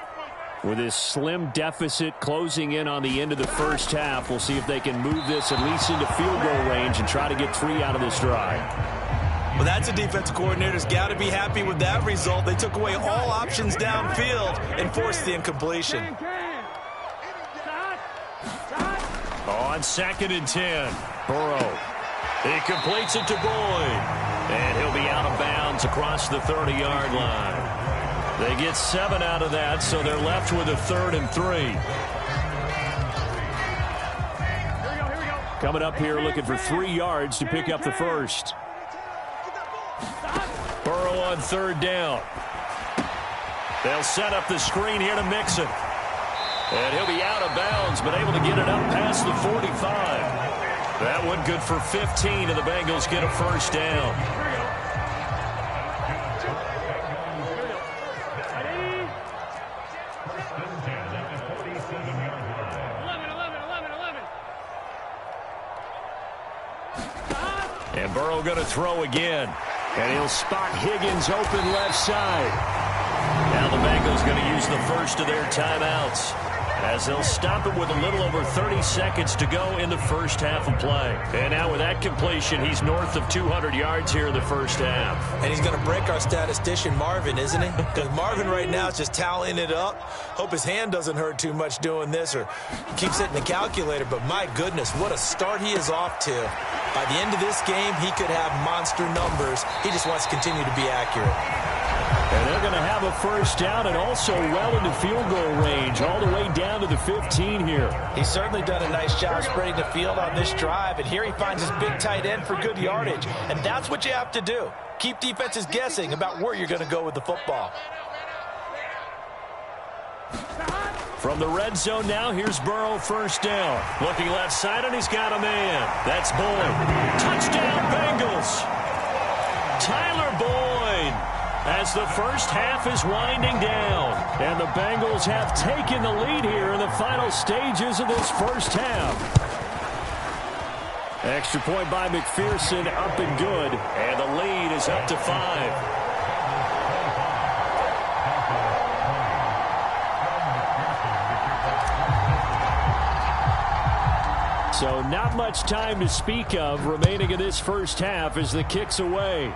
With this slim deficit closing in on the end of the first half, we'll see if they can move this at least into field goal range and try to get 3 out of this drive. Well, that's a defensive coordinator's got to be happy with that result. They took away all options downfield and forced the incompletion. On 2nd and 10, Burrow. He completes it to Boyd. And he'll be out of bounds across the 30-yard line. They get 7 out of that, so they're left with a 3rd and 3. Coming up here looking for 3 yards to pick up the first. Burrow on 3rd down. They'll set up the screen here to Mixon. And he'll be out of bounds, but able to get it up past the 45. That one good for 15, and the Bengals get a first down. And Burrow going to throw again. And he'll spot Higgins open left side. Now the Bengals going to use the first of their timeouts, as they'll stop it with a little over 30 seconds to go in the first half of play. And now with that completion, he's north of 200 yards here in the first half. And he's going to break our statistician Marvin, isn't he? Because Marvin right now is just tallying it up. Hope his hand doesn't hurt too much doing this or keeps hitting the calculator. But my goodness, what a start he is off to. By the end of this game, he could have monster numbers. He just wants to continue to be accurate. And they're going to have a first down and also well into field goal range, all the way down to the 15 here. He's certainly done a nice job spreading the field on this drive, and here he finds his big tight end for good yardage. And that's what you have to do. Keep defenses guessing about where you're going to go with the football. From the red zone now, here's Burrow, first down. Looking left side, and he's got a man. That's Boyd. Touchdown, Bengals. Tyler Boyd, as the first half is winding down. And the Bengals have taken the lead here in the final stages of this first half. Extra point by McPherson, up and good. And the lead is up to 5. So not much time to speak of remaining in this first half as the kick's away.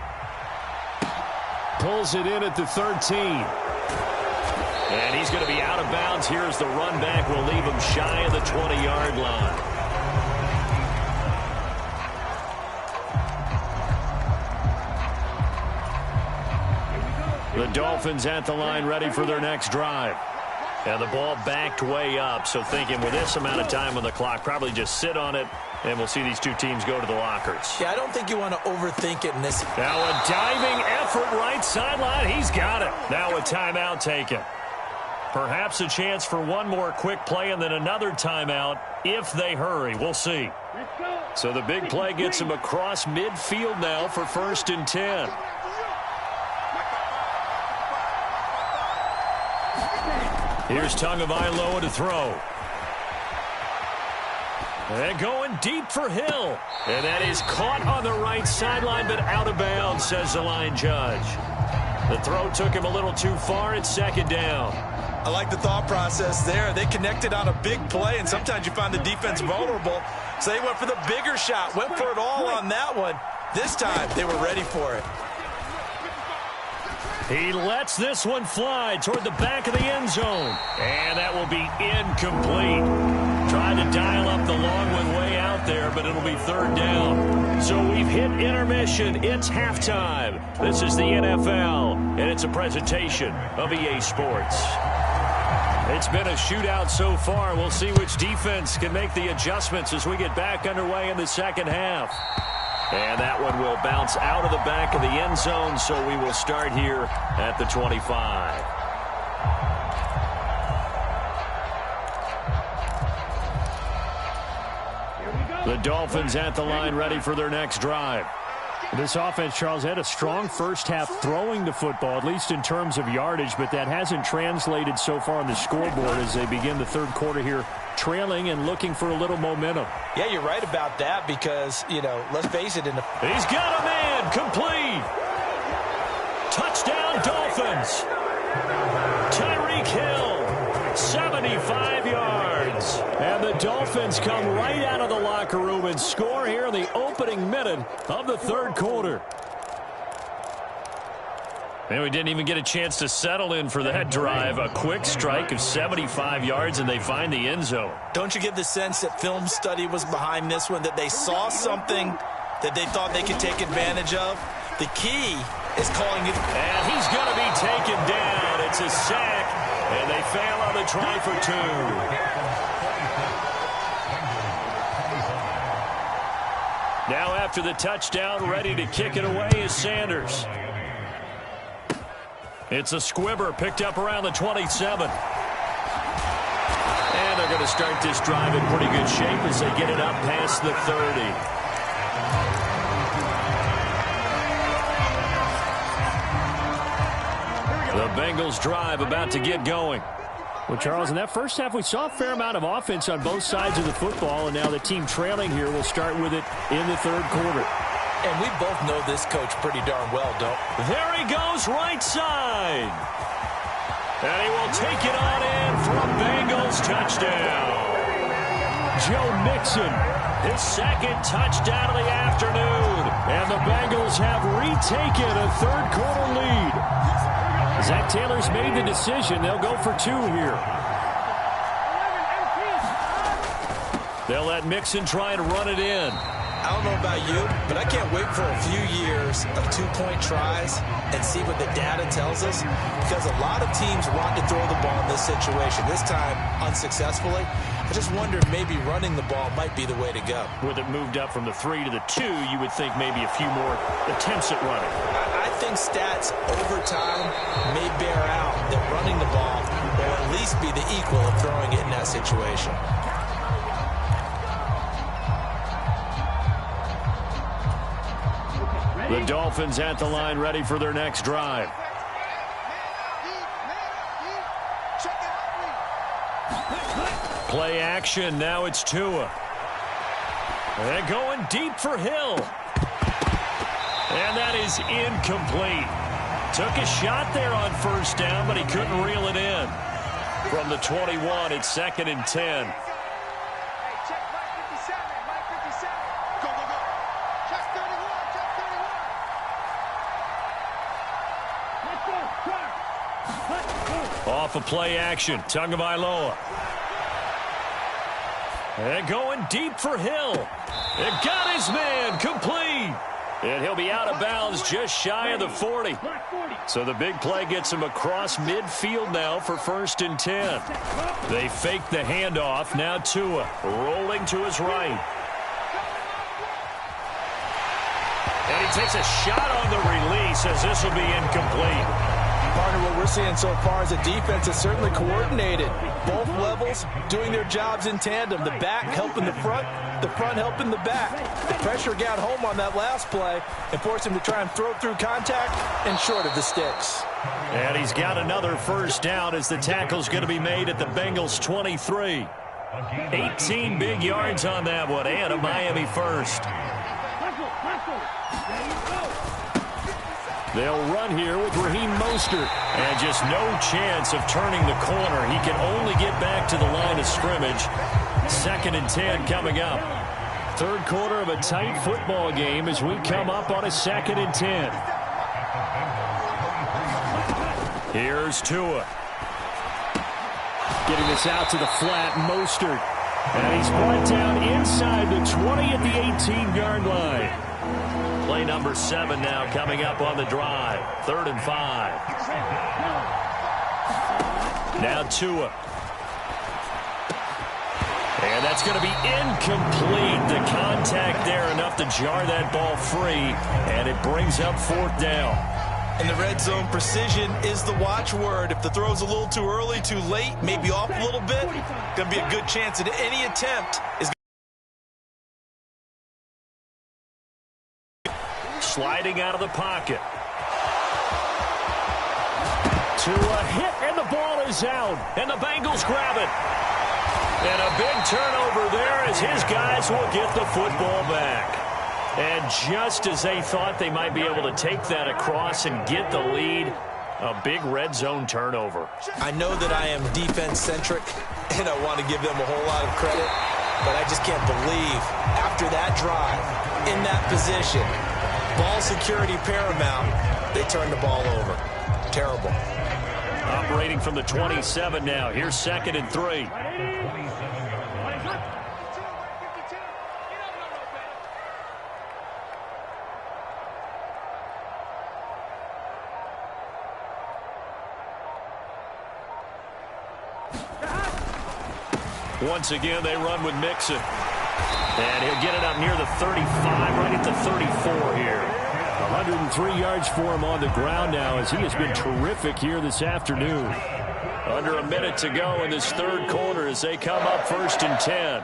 Pulls it in at the 13. And he's going to be out of bounds. Here's the run back. Will leave him shy of the 20-yard line. The Dolphins at the line ready for their next drive. And the ball backed way up, so thinking with this amount of time on the clock, probably just sit on it, and we'll see these two teams go to the lockers. Yeah, I don't think you want to overthink it in this. Now a diving effort right sideline. He's got it. Now a timeout taken. Perhaps a chance for one more quick play and then another timeout if they hurry. We'll see. So the big play gets him across midfield now for 1st and 10. Here's Tagovailoa to throw. And going deep for Hill. And that is caught on the right sideline, but out of bounds, says the line judge. The throw took him a little too far. It's 2nd down. I like the thought process there. They connected on a big play, and sometimes you find the defense vulnerable. So they went for the bigger shot, went for it all on that one. This time, they were ready for it. He lets this one fly toward the back of the end zone. And that will be incomplete. Trying to dial up the long one way out there, but it'll be 3rd down. So we've hit intermission. It's halftime. This is the NFL, and it's a presentation of EA Sports. It's been a shootout so far. We'll see which defense can make the adjustments as we get back underway in the second half. And that one will bounce out of the back of the end zone, so we will start here at the 25. The Dolphins at the line, ready for their next drive. This offense, Charles, had a strong first half throwing the football, at least in terms of yardage, but that hasn't translated so far on the scoreboard as they begin the third quarter here, trailing and looking for a little momentum. Yeah, you're right about that because, let's face it. He's got a man, complete. Touchdown, Dolphins. Tyreek Hill, 75 yards. And the Dolphins come right out of the locker room and score here in the opening minute of the third quarter. And we didn't even get a chance to settle in for that drive. A quick strike of 75 yards, and they find the end zone. Don't you get the sense that film study was behind this one, that they saw something that they thought they could take advantage of? The key is calling it. And he's going to be taken down. It's a sack, and they fail on the try for two. Now after the touchdown, ready to kick it away is Sanders. It's a squibber picked up around the 27. And they're going to start this drive in pretty good shape as they get it up past the 30. The Bengals drive about to get going. Well, Charles, in that first half, we saw a fair amount of offense on both sides of the football, and now the team trailing here will start with it in the third quarter. And we both know this coach pretty darn well, don't we? There he goes, right side. And he will take it on in for a Bengals touchdown. Joe Mixon, his second touchdown of the afternoon. And the Bengals have retaken a third quarter lead. Zach Taylor's made the decision. They'll go for two here. They'll let Mixon try and run it in. I don't know about you, but I can't wait for a few years of two-point tries and see what the data tells us, because a lot of teams want to throw the ball in this situation. This time, unsuccessfully. I just wonder if maybe running the ball might be the way to go. With it moved up from the 3 to the 2, you would think maybe a few more attempts at running. I think stats over time may bear out that running the ball will at least be the equal of throwing it in that situation. The Dolphins at the line, ready for their next drive. Play action, now it's Tua. And going deep for Hill. And that is incomplete. Took a shot there on first down, but he couldn't reel it in. From the 21, it's 2nd and 10. Off of play action, Tagovailoa. And going deep for Hill. It got his man, complete. And he'll be out of bounds just shy of the 40. So the big play gets him across midfield now for 1st and 10. They fake the handoff. Now Tua rolling to his right. And he takes a shot on the release as this will be incomplete. Partner, what we're seeing so far is a defense that's certainly coordinated. Both levels doing their jobs in tandem. The back helping the front helping the back. The pressure got home on that last play and forced him to try and throw through contact and short of the sticks. And he's got another first down as the tackle's going to be made at the Bengals 23. 18 big yards on that one, and a Miami first. They'll run here with Raheem Mostert. And just no chance of turning the corner. He can only get back to the line of scrimmage. 2nd and 10 coming up. Third quarter of a tight football game as we come up on a 2nd and 10. Here's Tua. Getting this out to the flat, Mostert. And he's brought down inside the 20 at the 18-yard line. Play number 7 now coming up on the drive. 3rd and 5. Now Tua. And that's going to be incomplete. The contact there enough to jar that ball free, and it brings up 4th down. In the red zone, precision is the watchword. If the throw's a little too early, too late, maybe off a little bit, going to be a good chance that any attempt is sliding out of the pocket. To a hit, and the ball is out, and the Bengals grab it. And a big turnover there as his guys will get the football back. And just as they thought they might be able to take that across and get the lead, a big red zone turnover. I know that I am defense-centric, and I want to give them a whole lot of credit, but I just can't believe after that drive, in that position, ball security paramount, they turned the ball over. Terrible. Operating from the 27 now. Here's 2nd and 3. Once again, they run with Mixon. And he'll get it up near the 35, right at the 34 here. 103 yards for him on the ground now as he has been terrific here this afternoon. Under a minute to go in this 3rd quarter as they come up 1st and 10.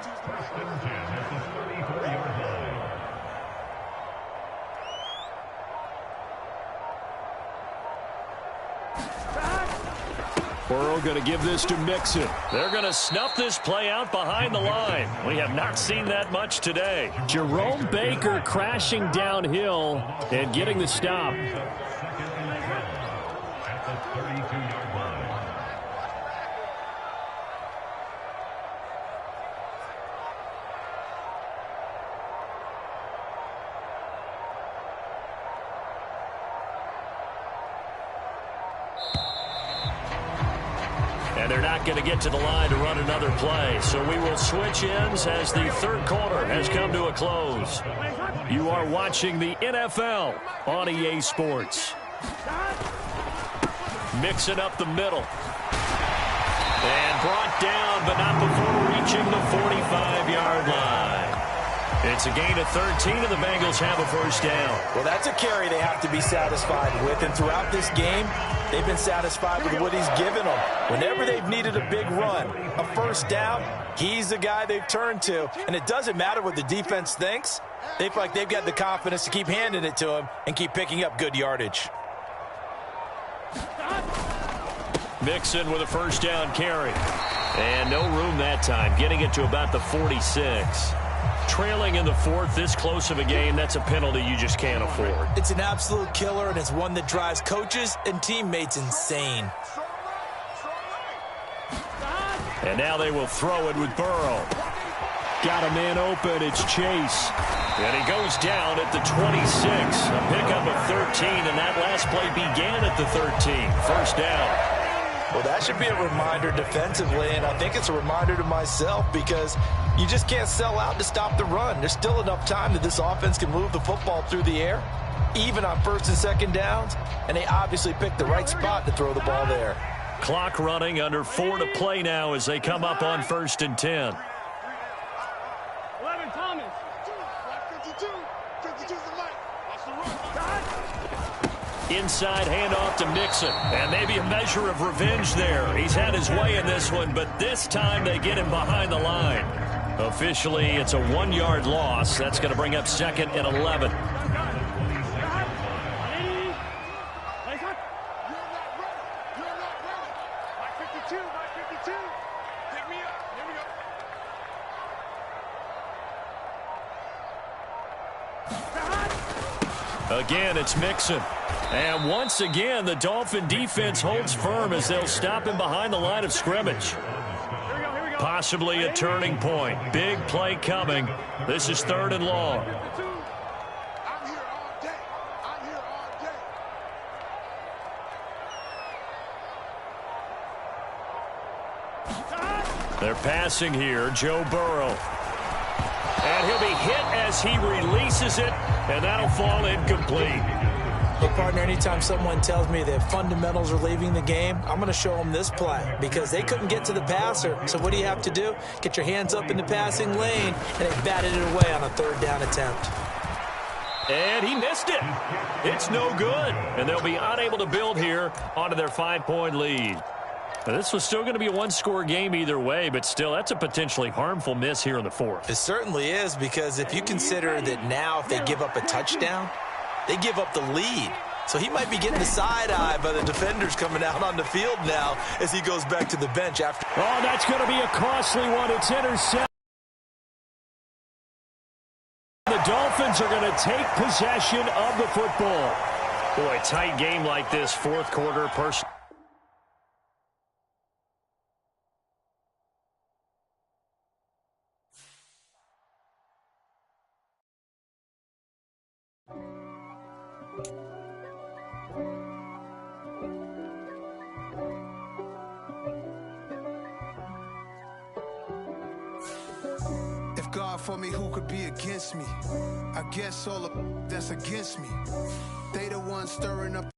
Burrow going to give this to Mixon. They're going to snuff this play out behind the line. We have not seen that much today. Jerome Baker crashing downhill and getting the stop. And they're not going to get to the line to run another play. So we will switch ends as the 3rd quarter has come to a close. You are watching the NFL on EA Sports. Mixing up the middle. And brought down, but not before reaching the 45-yard line. It's a gain of 13, and the Bengals have a 1st down. Well, that's a carry they have to be satisfied with. And throughout this game, they've been satisfied with what he's given them. Whenever they've needed a big run, a 1st down, he's the guy they've turned to. And it doesn't matter what the defense thinks. They feel like they've got the confidence to keep handing it to him and keep picking up good yardage. Mixon with a 1st down carry. And no room that time, getting it to about the 46. Trailing in the 4th, this close of a game, that's a penalty you just can't afford. It's an absolute killer, and it's one that drives coaches and teammates insane. And now they will throw it with Burrow. Got a man open. It's Chase. And he goes down at the 26. A pickup of 13, and that last play began at the 13. 1st down. Well, that should be a reminder defensively, and I think it's a reminder to myself because you just can't sell out to stop the run. There's still enough time that this offense can move the football through the air, even on 1st and 2nd downs, and they obviously picked the right spot to throw the ball there. Clock running, under 4 to play now as they come up on 1st and 10. 11 Thomas. 52. 52's the light. Watch the run. Inside handoff to Mixon. And maybe a measure of revenge there. He's had his way in this one, but this time they get him behind the line. Officially, it's a 1-yard loss. That's going to bring up 2nd and 11. Again, it's Mixon. And once again, the Dolphin defense holds firm as they'll stop him behind the line of scrimmage. Possibly a turning point. Big play coming. This is 3rd and long. I'm here all day. I'm here all day. They're passing here. Joe Burrow. And he'll be hit as he releases it, and that'll fall incomplete. Hey, partner, anytime someone tells me that fundamentals are leaving the game, I'm going to show them this play because they couldn't get to the passer. So what do you have to do? Get your hands up in the passing lane, and they batted it away on a third down attempt. And he missed it. It's no good. And they'll be unable to build here onto their 5-point lead. Now, this was still going to be a one-score game either way, but still, that's a potentially harmful miss here in the fourth. It certainly is, because if you consider that now if they give up a touchdown, they give up the lead. So he might be getting the side-eye by the defenders coming out on the field now as he goes back to the bench after. Oh, that's going to be a costly one. It's intercepted. The Dolphins are going to take possession of the football. Boy, tight game like this, fourth quarter. If God for me, who could be against me? I guess all of that's against me. They the ones stirring up